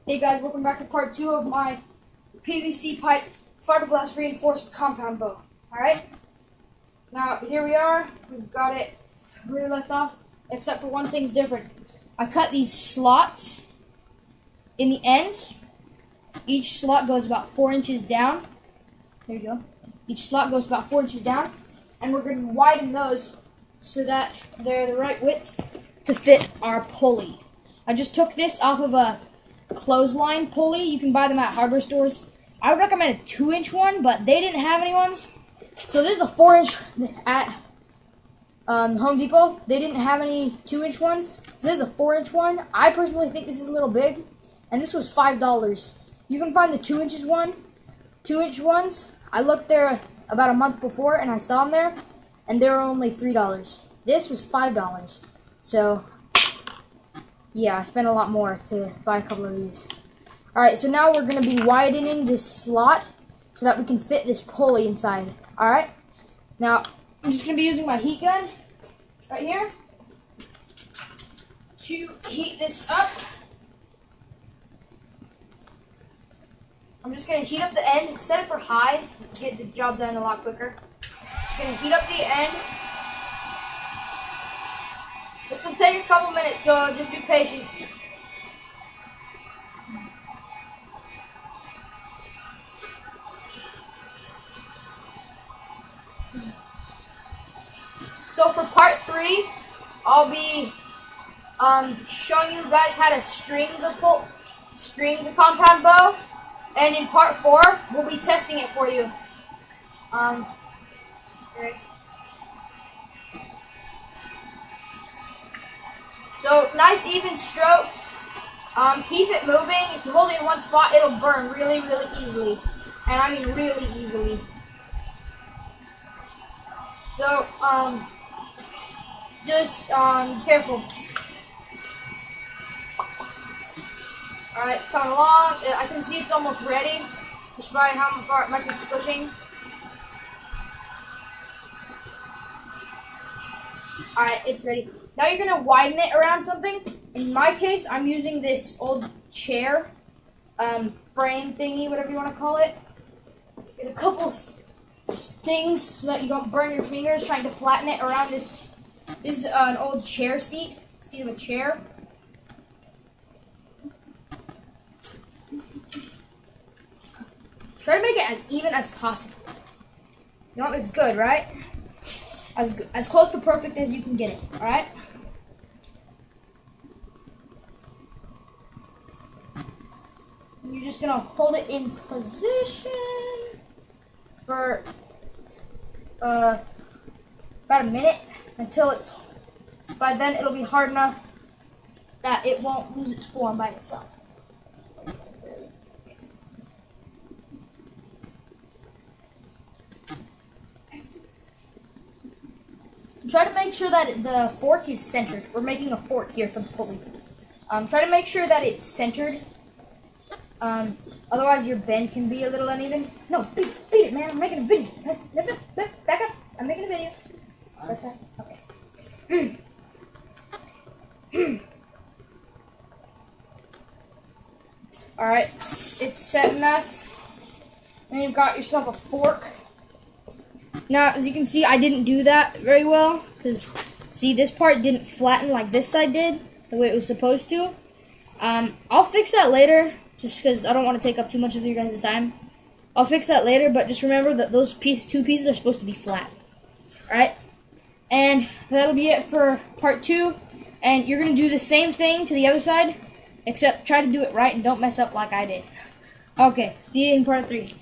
Hey guys, welcome back to part 2 of my PVC pipe fiberglass reinforced compound bow. Alright, now here we are. We've got it where we left off, except for one thing's different. I cut these slots in the ends. Each slot goes about 4 inches down. There you go. Each slot goes about 4 inches down, and we're going to widen those so that they're the right width to fit our pulley. I just took this off of a clothesline pulley. You can buy them at hardware stores. I would recommend a 2-inch one, but they didn't have any ones. So this is a 4-inch at Home Depot. They didn't have any 2-inch ones. So this is a 4-inch one. I personally think this is a little big, and this was $5. You can find the 2-inch ones. I looked there about a month before, and I saw them there, and they were only $3. This was $5. So yeah, I spent a lot more to buy a couple of these. Alright, so now we're going to be widening this slot so that we can fit this pulley inside. Alright, now I'm just going to be using my heat gun right here to heat this up. I'm just going to heat up the end, set it for high, get the job done a lot quicker. Just going to heat up the end. This will take a couple minutes, so just be patient. So for part 3, I'll be showing you guys how to string the compound bow, and in part 4, we'll be testing it for you. Okay. So, nice even strokes. Keep it moving. If you hold it in one spot, it'll burn really, really easily. And I mean really easily. So, just be careful. Alright, it's coming along. I can see it's almost ready. Just by how much it's squishing. Alright, it's ready. Now you're going to widen it around something. In my case, I'm using this old chair, frame thingy, whatever you want to call it. Get a couple things so that you don't burn your fingers trying to flatten it around this. This is an old chair seat of a chair. Try to make it as even as possible. You know, it's good, right? As close to perfect as you can get it, alright? You're just gonna hold it in position for about a minute until by then it'll be hard enough that it won't lose its form by itself. Try to make sure that the fork is centered. We're making a fork here for the pulley. Try to make sure that it's centered. Otherwise your bend can be a little uneven. No, beat it, man. I'm making a video. Back up. I'm making a video. That's right. Okay. Alright, it's set enough. And you've got yourself a fork. Now, as you can see, I didn't do that very well, because, see, this part didn't flatten like this side did, the way it was supposed to. I'll fix that later, just because I don't want to take up too much of your guys' time. I'll fix that later, but just remember that those two pieces are supposed to be flat. Alright? And that'll be it for part 2, and you're going to do the same thing to the other side, except try to do it right and don't mess up like I did. Okay, see you in part 3.